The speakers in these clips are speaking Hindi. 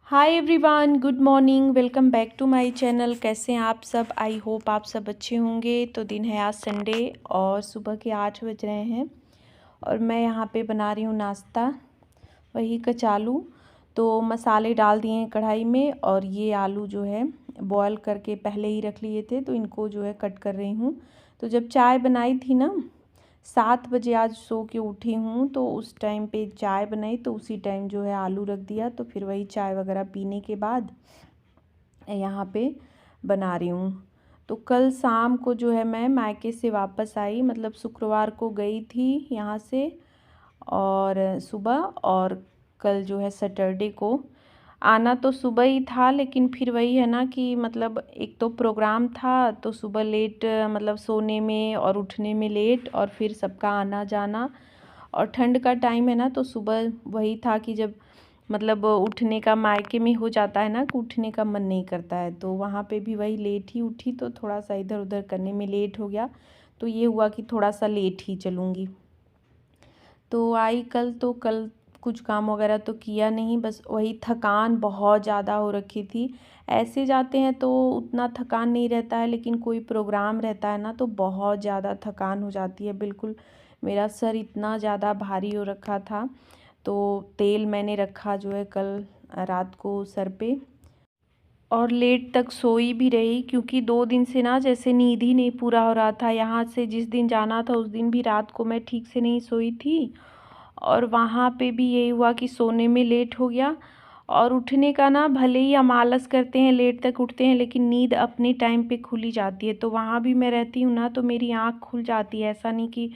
Hi everyone, good morning. Welcome back to my channel. कैसे हैं आप सब? आई होप आप सब अच्छे होंगे। तो दिन है आज संडे और सुबह के 8 बज रहे हैं और मैं यहाँ पे बना रही हूँ नाश्ता, वही कचालू। तो मसाले डाल दिए हैं कढ़ाई में और ये आलू जो है बॉयल करके पहले ही रख लिए थे, तो इनको जो है कट कर रही हूँ। तो जब चाय बनाई थी ना, 7 बजे आज सो के उठी हूँ, तो उस टाइम पे चाय बनाई, तो उसी टाइम जो है आलू रख दिया। तो फिर वही चाय वगैरह पीने के बाद यहाँ पे बना रही हूँ। तो कल शाम को जो है मैं मायके से वापस आई, मतलब शुक्रवार को गई थी यहाँ से और सुबह, और कल जो है सैटरडे को आना तो सुबह ही था, लेकिन फिर वही है ना कि मतलब एक तो प्रोग्राम था, तो सुबह लेट, मतलब सोने में और उठने में लेट, और फिर सबका आना जाना, और ठंड का टाइम है ना, तो सुबह वही था कि जब मतलब उठने का मायके में हो जाता है ना कि उठने का मन नहीं करता है, तो वहाँ पे भी वही लेट ही उठी, तो थोड़ा सा इधर उधर करने में लेट हो गया। तो ये हुआ कि थोड़ा सा लेट ही चलूँगी। तो आई कल, तो कल कुछ काम वगैरह तो किया नहीं, बस वही थकान बहुत ज़्यादा हो रखी थी। ऐसे जाते हैं तो उतना थकान नहीं रहता है, लेकिन कोई प्रोग्राम रहता है ना तो बहुत ज़्यादा थकान हो जाती है। बिल्कुल मेरा सर इतना ज़्यादा भारी हो रखा था, तो तेल मैंने रखा जो है कल रात को सर पे, और लेट तक सोई भी रही, क्योंकि 2 दिन से ना जैसे नींद ही नहीं पूरा हो रहा था। यहाँ से जिस दिन जाना था उस दिन भी रात को मैं ठीक से नहीं सोई थी, और वहाँ पे भी यही हुआ कि सोने में लेट हो गया। और उठने का ना, भले ही हम आलस करते हैं, लेट तक उठते हैं, लेकिन नींद अपने टाइम पे खुली जाती है। तो वहाँ भी मैं रहती हूँ ना, तो मेरी आँख खुल जाती है। ऐसा नहीं कि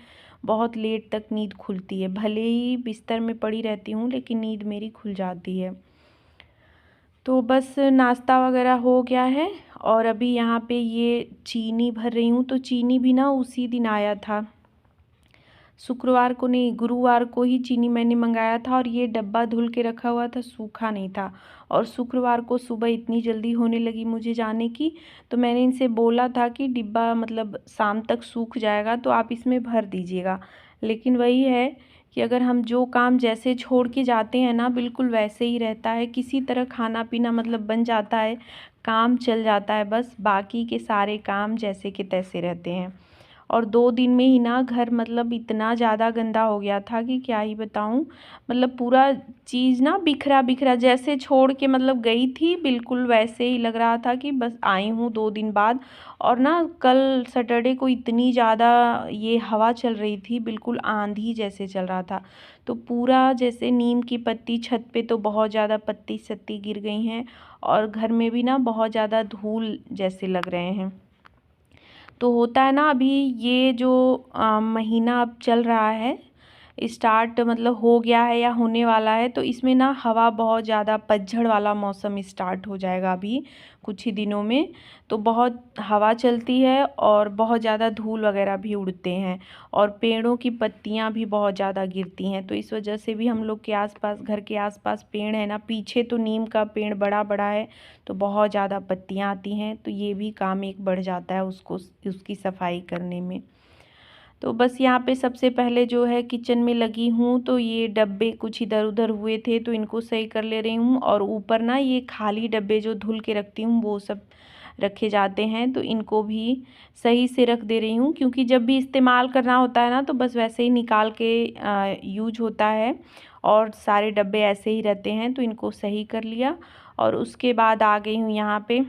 बहुत लेट तक नींद खुलती है, भले ही बिस्तर में पड़ी रहती हूँ, लेकिन नींद मेरी खुल जाती है। तो बस नाश्ता वगैरह हो गया है और अभी यहाँ पे ये चीनी भर रही हूँ। तो चीनी भी ना उसी दिन आया था, शुक्रवार को नहीं, गुरुवार को ही चीनी मैंने मंगाया था, और ये डब्बा धुल के रखा हुआ था, सूखा नहीं था। और शुक्रवार को सुबह इतनी जल्दी होने लगी मुझे जाने की, तो मैंने इनसे बोला था कि डिब्बा मतलब शाम तक सूख जाएगा, तो आप इसमें भर दीजिएगा। लेकिन वही है कि अगर हम जो काम जैसे छोड़ के जाते हैं ना, बिल्कुल वैसे ही रहता है। किसी तरह खाना पीना मतलब बन जाता है, काम चल जाता है, बस बाकी के सारे काम जैसे के तैसे रहते हैं। और 2 दिन में ही ना घर मतलब इतना ज़्यादा गंदा हो गया था कि क्या ही बताऊँ। मतलब पूरा चीज़ ना बिखरा बिखरा, जैसे छोड़ के मतलब गई थी, बिल्कुल वैसे ही लग रहा था कि बस आई हूँ 2 दिन बाद। और ना कल सैटरडे को इतनी ज़्यादा ये हवा चल रही थी, बिल्कुल आंधी जैसे चल रहा था। तो पूरा जैसे नीम की पत्ती, छत पे तो बहुत ज़्यादा पत्ती सत्ती गिर गई हैं, और घर में भी ना बहुत ज़्यादा धूल जैसे लग रहे हैं। तो होता है ना, अभी ये जो महीना अब चल रहा है, स्टार्ट मतलब हो गया है या होने वाला है, तो इसमें ना हवा बहुत ज़्यादा, पतझड़ वाला मौसम स्टार्ट हो जाएगा अभी कुछ ही दिनों में। तो बहुत हवा चलती है और बहुत ज़्यादा धूल वगैरह भी उड़ते हैं, और पेड़ों की पत्तियां भी बहुत ज़्यादा गिरती हैं। तो इस वजह से भी हम लोग के आसपास, घर के आसपास पेड़ है ना, पीछे तो नीम का पेड़ बड़ा बड़ा है, तो बहुत ज़्यादा पत्तियां आती हैं, तो ये भी काम एक बढ़ जाता है उसको, उसकी सफाई करने में। तो बस यहाँ पे सबसे पहले जो है किचन में लगी हूँ, तो ये डब्बे कुछ इधर उधर हुए थे, तो इनको सही कर ले रही हूँ। और ऊपर ना ये खाली डब्बे जो धुल के रखती हूँ वो सब रखे जाते हैं, तो इनको भी सही से रख दे रही हूँ, क्योंकि जब भी इस्तेमाल करना होता है ना, तो बस वैसे ही निकाल के यूज होता है, और सारे डब्बे ऐसे ही रहते हैं, तो इनको सही कर लिया। और उसके बाद आ गई हूँ यहाँ पे।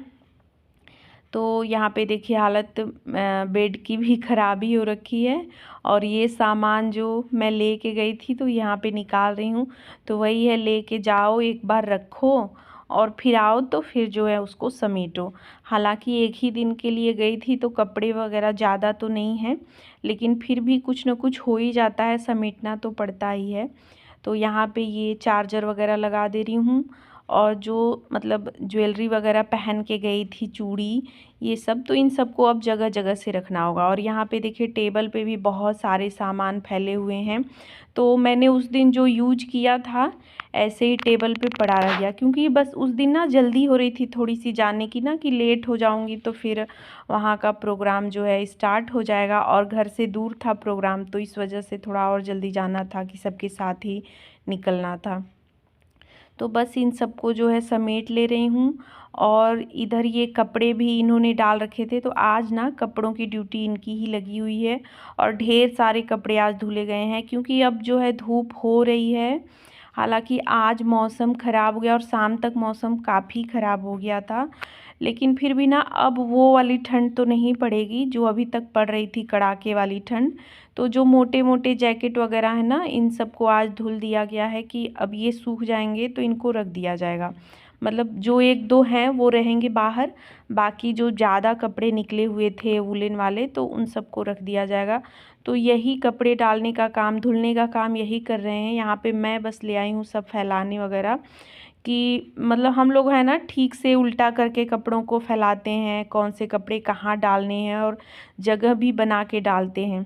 तो यहाँ पे देखिए हालत बेड की भी ख़राबी हो रखी है, और ये सामान जो मैं लेके गई थी तो यहाँ पे निकाल रही हूँ। तो वही है, लेके जाओ एक बार रखो और फिर आओ तो फिर जो है उसको समेटो। हालांकि एक ही दिन के लिए गई थी, तो कपड़े वगैरह ज़्यादा तो नहीं हैं, लेकिन फिर भी कुछ न कुछ हो ही जाता है, समेटना तो पड़ता ही है। तो यहाँ पे ये चार्जर वगैरह लगा दे रही हूँ, और जो मतलब ज्वेलरी वगैरह पहन के गई थी, चूड़ी, ये सब, तो इन सबको अब जगह जगह से रखना होगा। और यहाँ पे देखिए टेबल पे भी बहुत सारे सामान फैले हुए हैं, तो मैंने उस दिन जो यूज किया था ऐसे ही टेबल पे पड़ा रह गया, क्योंकि बस उस दिन ना जल्दी हो रही थी थोड़ी सी जाने की ना, कि लेट हो जाऊंगी तो फिर वहाँ का प्रोग्राम जो है स्टार्ट हो जाएगा, और घर से दूर था प्रोग्राम, तो इस वजह से थोड़ा और जल्दी जाना था कि सबके साथ ही निकलना था। तो बस इन सबको जो है समेट ले रही हूँ। और इधर ये कपड़े भी इन्होंने डाल रखे थे, तो आज ना कपड़ों की ड्यूटी इनकी ही लगी हुई है। और ढेर सारे कपड़े आज धुले गए हैं, क्योंकि अब जो है धूप हो रही है। हालांकि आज मौसम ख़राब हो गया और शाम तक मौसम काफ़ी ख़राब हो गया था, लेकिन फिर भी ना अब वो वाली ठंड तो नहीं पड़ेगी जो अभी तक पड़ रही थी, कड़ाके वाली ठंड। तो जो मोटे मोटे जैकेट वगैरह है ना, इन सबको आज धुल दिया गया है कि अब ये सूख जाएंगे तो इनको रख दिया जाएगा। मतलब जो एक दो हैं वो रहेंगे बाहर, बाकी जो ज़्यादा कपड़े निकले हुए थे वुलन वाले तो उन सबको रख दिया जाएगा। तो यही कपड़े डालने का काम, धुलने का काम यही कर रहे हैं। यहाँ पे मैं बस ले आई हूँ सब फैलाने वगैरह, कि मतलब हम लोग है ना ठीक से उल्टा करके कपड़ों को फैलाते हैं, कौन से कपड़े कहाँ डालने हैं और जगह भी बना के डालते हैं।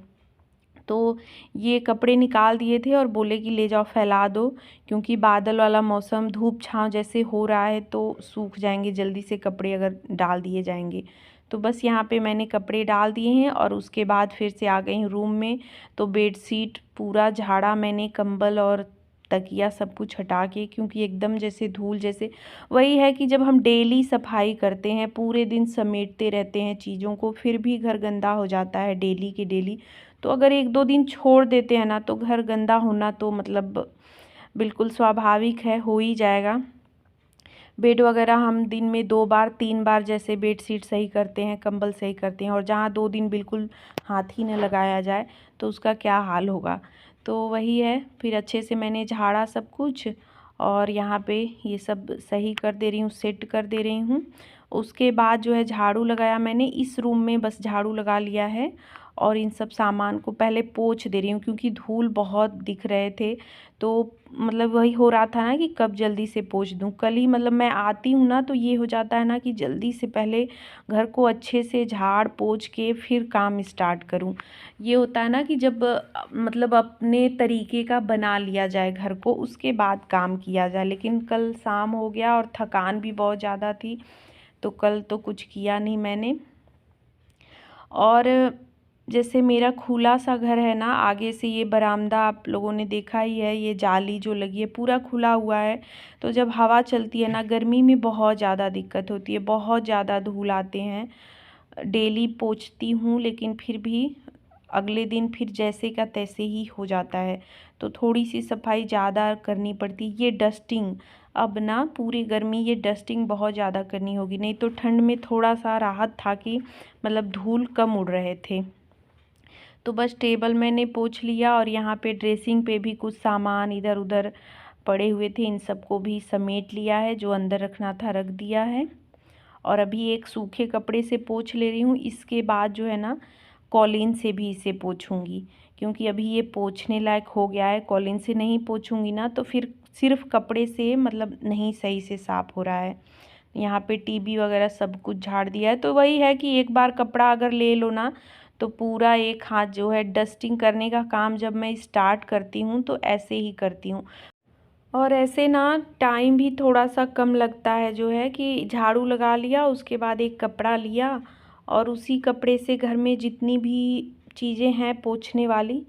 तो ये कपड़े निकाल दिए थे और बोले कि ले जाओ फैला दो, क्योंकि बादल वाला मौसम, धूप छाँव जैसे हो रहा है तो सूख जाएंगे जल्दी से कपड़े अगर डाल दिए जाएंगे। तो बस यहाँ पे मैंने कपड़े डाल दिए हैं और उसके बाद फिर से आ गई हूँ रूम में। तो बेडशीट पूरा झाड़ा मैंने, कंबल और तकिया सब कुछ हटा के, क्योंकि एकदम जैसे धूल जैसे, वही है कि जब हम डेली सफाई करते हैं, पूरे दिन समेटते रहते हैं चीज़ों को, फिर भी घर गंदा हो जाता है डेली के डेली। तो अगर एक दो दिन छोड़ देते हैं ना तो घर गंदा होना तो मतलब बिल्कुल स्वाभाविक है, हो ही जाएगा। बेड वगैरह हम दिन में 2 बार 3 बार जैसे बेडशीट सही करते हैं, कंबल सही करते हैं, और जहाँ 2 दिन बिल्कुल हाथ ही न लगाया जाए तो उसका क्या हाल होगा। तो वही है, फिर अच्छे से मैंने झाड़ा सब कुछ और यहाँ पे ये सब सही कर दे रही हूँ, सेट कर दे रही हूँ। उसके बाद जो है झाड़ू लगाया मैंने, इस रूम में बस झाड़ू लगा लिया है और इन सब सामान को पहले पोंछ दे रही हूँ, क्योंकि धूल बहुत दिख रहे थे। तो मतलब वही हो रहा था ना कि कब जल्दी से पोंछ दूँ। कल ही मतलब मैं आती हूँ ना तो ये हो जाता है ना कि जल्दी से पहले घर को अच्छे से झाड़ पोंछ के फिर काम स्टार्ट करूँ। ये होता है ना कि जब मतलब अपने तरीके का बना लिया जाए घर को, उसके बाद काम किया जाए। लेकिन कल शाम हो गया और थकान भी बहुत ज़्यादा थी, तो कल तो कुछ किया नहीं मैंने। और जैसे मेरा खुला सा घर है ना, आगे से ये बरामदा आप लोगों ने देखा ही है, ये जाली जो लगी है पूरा खुला हुआ है। तो जब हवा चलती है ना, गर्मी में बहुत ज़्यादा दिक्कत होती है, बहुत ज़्यादा धूल आते हैं। डेली पोंछती हूँ लेकिन फिर भी अगले दिन फिर जैसे का तैसे ही हो जाता है, तो थोड़ी सी सफाई ज़्यादा करनी पड़ती। ये डस्टिंग अब ना पूरी गर्मी ये डस्टिंग बहुत ज़्यादा करनी होगी, नहीं तो ठंड में थोड़ा सा राहत था कि मतलब धूल कम उड़ रहे थे। तो बस टेबल मैंने पोंछ लिया और यहाँ पे ड्रेसिंग पे भी कुछ सामान इधर उधर पड़े हुए थे, इन सबको भी समेट लिया है, जो अंदर रखना था रख दिया है। और अभी एक सूखे कपड़े से पोंछ ले रही हूँ। इसके बाद जो है ना कॉलीन से भी इसे पोंछूंगी, क्योंकि अभी ये पोंछने लायक हो गया है। कॉलीन से नहीं पोंछूंगी ना तो फिर सिर्फ कपड़े से मतलब नहीं सही से साफ़ हो रहा है। यहाँ पे टीवी वगैरह सब कुछ झाड़ दिया है। तो वही है कि एक बार कपड़ा अगर ले लो ना तो पूरा एक हाथ जो है डस्टिंग करने का काम जब मैं स्टार्ट करती हूँ तो ऐसे ही करती हूँ। और ऐसे ना टाइम भी थोड़ा सा कम लगता है, जो है कि झाड़ू लगा लिया, उसके बाद एक कपड़ा लिया और उसी कपड़े से घर में जितनी भी चीज़ें हैं पोंछने वाली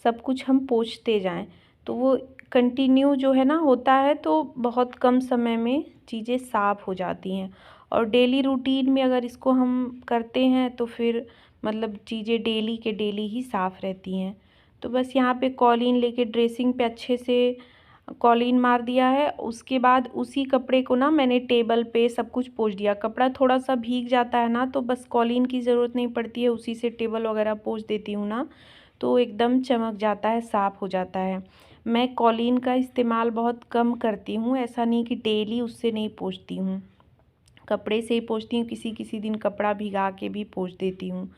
सब कुछ हम पोंछते जाएं, तो वो कंटिन्यू जो है ना होता है, तो बहुत कम समय में चीज़ें साफ़ हो जाती हैं। और डेली रूटीन में अगर इसको हम करते हैं तो फिर मतलब चीज़ें डेली के डेली ही साफ़ रहती हैं। तो बस यहाँ पे कॉलीन लेके ड्रेसिंग पे अच्छे से कॉलीन मार दिया है। उसके बाद उसी कपड़े को ना मैंने टेबल पे सब कुछ पोंछ दिया। कपड़ा थोड़ा सा भीग जाता है ना तो बस कॉलीन की ज़रूरत नहीं पड़ती है, उसी से टेबल वगैरह पोंछ देती हूँ ना तो एकदम चमक जाता है, साफ़ हो जाता है। मैं कॉलीन का इस्तेमाल बहुत कम करती हूँ, ऐसा नहीं कि डेली उससे नहीं पोंछती हूँ, कपड़े से ही पोंछती हूँ, किसी किसी दिन कपड़ा भिगा के भी पोंछ देती हूँ।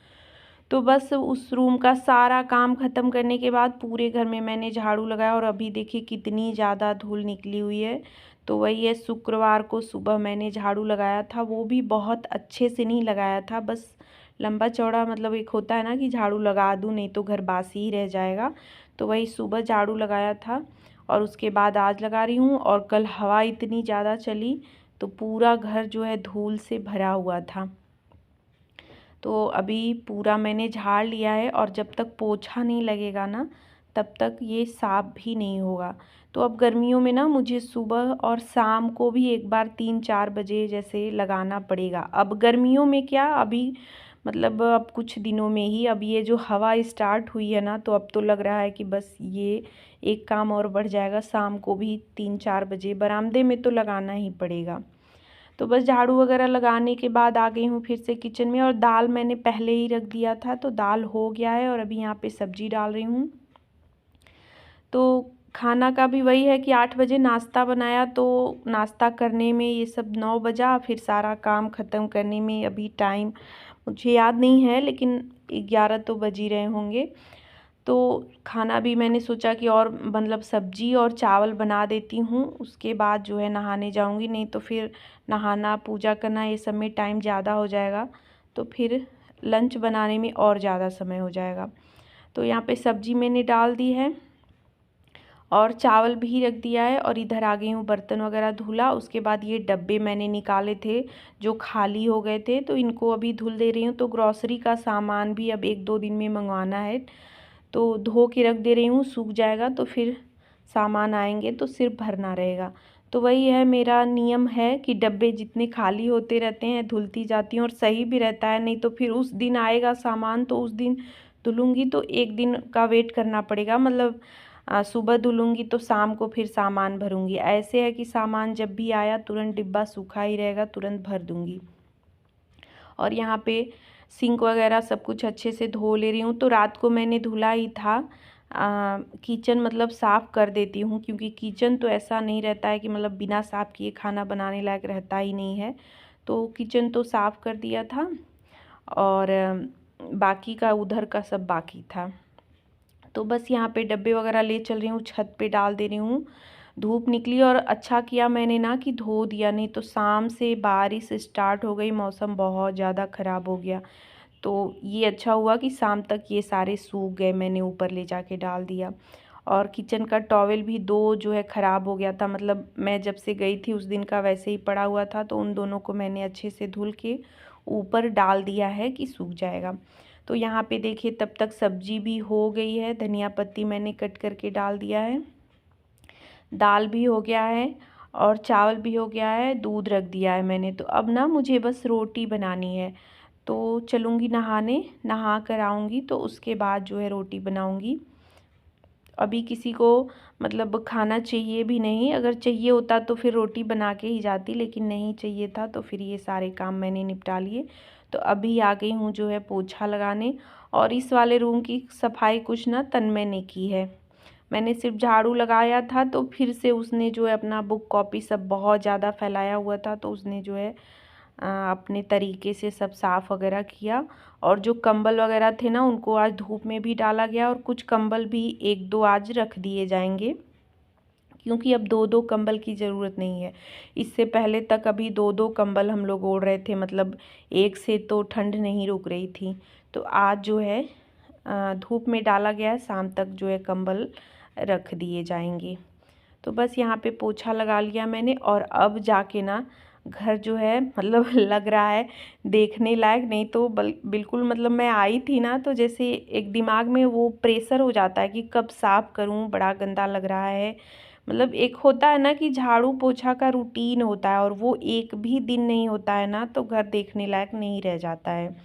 तो बस उस रूम का सारा काम ख़त्म करने के बाद पूरे घर में मैंने झाड़ू लगाया और अभी देखिए कितनी ज़्यादा धूल निकली हुई है। तो वही है, शुक्रवार को सुबह मैंने झाड़ू लगाया था, वो भी बहुत अच्छे से नहीं लगाया था, बस लंबा चौड़ा, मतलब एक होता है ना कि झाड़ू लगा दूँ नहीं तो घर बासी ही रह जाएगा। तो वही सुबह झाड़ू लगाया था और उसके बाद आज लगा रही हूँ। और कल हवा इतनी ज़्यादा चली तो पूरा घर जो है धूल से भरा हुआ था। तो अभी पूरा मैंने झाड़ लिया है और जब तक पोछा नहीं लगेगा ना तब तक ये साफ़ भी नहीं होगा। तो अब गर्मियों में ना मुझे सुबह और शाम को भी एक बार 3-4 बजे जैसे लगाना पड़ेगा। अब गर्मियों में क्या, अभी मतलब अब कुछ दिनों में ही, अब ये जो हवा स्टार्ट हुई है ना, तो अब तो लग रहा है कि बस ये एक काम और बढ़ जाएगा, शाम को भी 3-4 बजे बरामदे में तो लगाना ही पड़ेगा। तो बस झाड़ू वगैरह लगाने के बाद आ गई हूँ फिर से किचन में, और दाल मैंने पहले ही रख दिया था, तो दाल हो गया है और अभी यहाँ पे सब्ज़ी डाल रही हूँ। तो खाना का भी वही है कि 8 बजे नाश्ता बनाया, तो नाश्ता करने में ये सब 9 बजा, फिर सारा काम ख़त्म करने में अभी टाइम मुझे याद नहीं है, लेकिन 11 तो बज ही रहे होंगे। तो खाना भी मैंने सोचा कि और मतलब सब्ज़ी और चावल बना देती हूँ, उसके बाद जो है नहाने जाऊँगी, नहीं तो फिर नहाना पूजा करना ये सब में टाइम ज़्यादा हो जाएगा, तो फिर लंच बनाने में और ज़्यादा समय हो जाएगा। तो यहाँ पे सब्ज़ी मैंने डाल दी है और चावल भी रख दिया है, और इधर आ गई हूँ बर्तन वगैरह धुला। उसके बाद ये डब्बे मैंने निकाले थे जो खाली हो गए थे, तो इनको अभी धुल दे रही हूँ। तो ग्रॉसरी का सामान भी अब 1-2 दिन में मंगवाना है, तो धो के रख दे रही हूँ, सूख जाएगा तो फिर सामान आएंगे तो सिर्फ भरना रहेगा। तो वही है, मेरा नियम है कि डब्बे जितने खाली होते रहते हैं धुलती जाती हूँ, और सही भी रहता है। नहीं तो फिर उस दिन आएगा सामान, तो उस दिन धुलूँगी तो एक दिन का वेट करना पड़ेगा, मतलब सुबह धुलूँगी तो शाम को फिर सामान भरूँगी। ऐसे है कि सामान जब भी आया तुरंत डिब्बा सूखा ही रहेगा, तुरंत भर दूँगी। और यहाँ पे सिंक वगैरह सब कुछ अच्छे से धो ले रही हूँ। तो रात को मैंने धुला ही था। किचन मतलब साफ़ कर देती हूँ, क्योंकि किचन तो ऐसा नहीं रहता है कि मतलब बिना साफ़ किए खाना बनाने लायक रहता ही नहीं है। तो किचन तो साफ़ कर दिया था, और बाकी का उधर का सब बाकी था। तो बस यहाँ पे डब्बे वगैरह ले चल रही हूँ, छत पे डाल दे रही हूँ। धूप निकली और अच्छा किया मैंने ना कि धो दिया, नहीं तो शाम से बारिश स्टार्ट हो गई, मौसम बहुत ज़्यादा ख़राब हो गया। तो ये अच्छा हुआ कि शाम तक ये सारे सूख गए, मैंने ऊपर ले जाके डाल दिया। और किचन का टॉवेल भी 2 जो है ख़राब हो गया था, मतलब मैं जब से गई थी उस दिन का वैसे ही पड़ा हुआ था, तो उन दोनों को मैंने अच्छे से धुल के ऊपर डाल दिया है कि सूख जाएगा। तो यहाँ पे देखिए तब तक सब्जी भी हो गई है, धनिया पत्ती मैंने कट करके डाल दिया है, दाल भी हो गया है और चावल भी हो गया है, दूध रख दिया है मैंने। तो अब ना मुझे बस रोटी बनानी है, तो चलूँगी नहाने, नहा कर आऊँगी तो उसके बाद जो है रोटी बनाऊँगी। अभी किसी को मतलब खाना चाहिए भी नहीं, अगर चाहिए होता तो फिर रोटी बना के ही जाती, लेकिन नहीं चाहिए था तो फिर ये सारे काम मैंने निपटा लिए। तो अभी आ गई हूँ जो है पोछा लगाने, और इस वाले रूम की सफाई कुछ ना तन्मय ने की है। मैंने सिर्फ झाड़ू लगाया था, तो फिर से उसने जो है अपना बुक कॉपी सब बहुत ज़्यादा फैलाया हुआ था, तो उसने जो है अपने तरीके से सब साफ़ वगैरह किया। और जो कंबल वगैरह थे ना उनको आज धूप में भी डाला गया, और कुछ कंबल भी 1-2 आज रख दिए जाएंगे, क्योंकि अब 2-2 कंबल की ज़रूरत नहीं है। इससे पहले तक अभी 2-2 कंबल हम लोग ओढ़ रहे थे, मतलब एक से तो ठंड नहीं रुक रही थी। तो आज जो है धूप में डाला गया है, शाम तक जो है कंबल रख दिए जाएंगे। तो बस यहाँ पे पोछा लगा लिया मैंने, और अब जाके ना घर जो है मतलब लग रहा है देखने लायक, नहीं तो बिल्कुल मतलब मैं आई थी ना तो जैसे एक दिमाग में वो प्रेशर हो जाता है कि कब साफ़ करूँ, बड़ा गंदा लग रहा है। मतलब एक होता है ना कि झाड़ू पोछा का रूटीन होता है, और वो एक भी दिन नहीं होता है ना तो घर देखने लायक नहीं रह जाता है।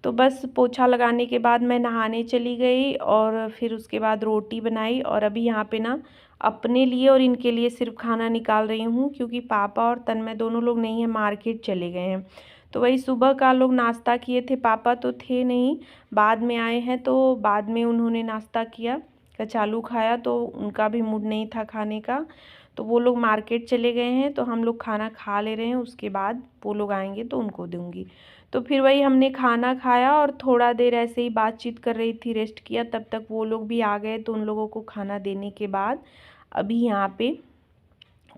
तो बस पोछा लगाने के बाद मैं नहाने चली गई, और फिर उसके बाद रोटी बनाई, और अभी यहाँ पे ना अपने लिए और इनके लिए सिर्फ खाना निकाल रही हूँ, क्योंकि पापा और तन्मय दोनों लोग नहीं हैं, मार्केट चले गए हैं। तो वही सुबह का लोग नाश्ता किए थे, पापा तो थे नहीं, बाद में आए हैं, तो बाद में उन्होंने नाश्ता किया, कचालू खाया, तो उनका भी मूड नहीं था खाने का, तो वो लोग मार्केट चले गए हैं। तो हम लोग खाना खा ले रहे हैं, उसके बाद वो लोग आएंगे तो उनको दूँगी। तो फिर वही हमने खाना खाया और थोड़ा देर ऐसे ही बातचीत कर रही थी, रेस्ट किया, तब तक वो लोग भी आ गए। तो उन लोगों को खाना देने के बाद अभी यहाँ पे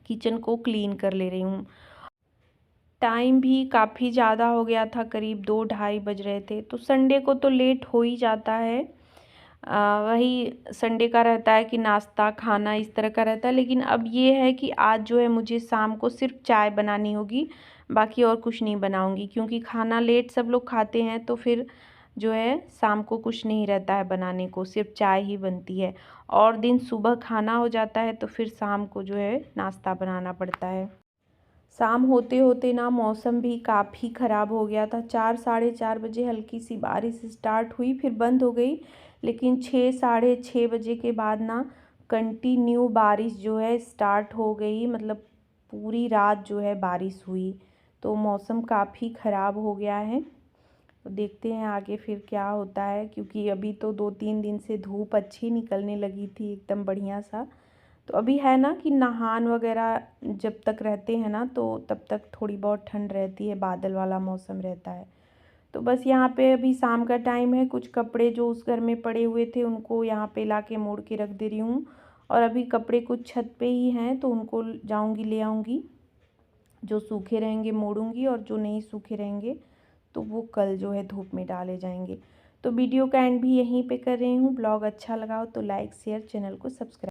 किचन को क्लीन कर ले रही हूँ। टाइम भी काफ़ी ज़्यादा हो गया था, करीब 2-2:30 बज रहे थे। तो संडे को तो लेट हो ही जाता है, वही संडे का रहता है कि नाश्ता खाना इस तरह का रहता है। लेकिन अब ये है कि आज जो है मुझे शाम को सिर्फ चाय बनानी होगी, बाकी और कुछ नहीं बनाऊंगी, क्योंकि खाना लेट सब लोग खाते हैं, तो फिर जो है शाम को कुछ नहीं रहता है बनाने को, सिर्फ चाय ही बनती है। और दिन सुबह खाना हो जाता है तो फिर शाम को जो है नाश्ता बनाना पड़ता है। शाम होते होते ना मौसम भी काफ़ी ख़राब हो गया था। 4 साढ़े 4 बजे हल्की सी बारिश स्टार्ट हुई, फिर बंद हो गई। लेकिन 6 साढ़े 6 बजे के बाद ना कंटिन्यू बारिश जो है स्टार्ट हो गई, मतलब पूरी रात जो है बारिश हुई। तो मौसम काफ़ी ख़राब हो गया है। तो देखते हैं आगे फिर क्या होता है, क्योंकि अभी तो 2-3 दिन से धूप अच्छी निकलने लगी थी एकदम बढ़िया सा। तो अभी है ना कि नहान वगैरह जब तक रहते हैं ना तो तब तक थोड़ी बहुत ठंड रहती है, बादल वाला मौसम रहता है। तो बस यहाँ पे अभी शाम का टाइम है, कुछ कपड़े जो उस घर में पड़े हुए थे उनको यहाँ पे ला के मोड़ के रख दे रही हूँ। और अभी कपड़े कुछ छत पे ही हैं तो उनको जाऊँगी ले आऊँगी। जो सूखे रहेंगे मोड़ूंगी और जो नहीं सूखे रहेंगे तो वो कल जो है धूप में डाले जाएंगे। तो वीडियो का एंड भी यहीं पे कर रही हूँ। ब्लॉग अच्छा लगा हो तो लाइक शेयर, चैनल को सब्सक्राइब।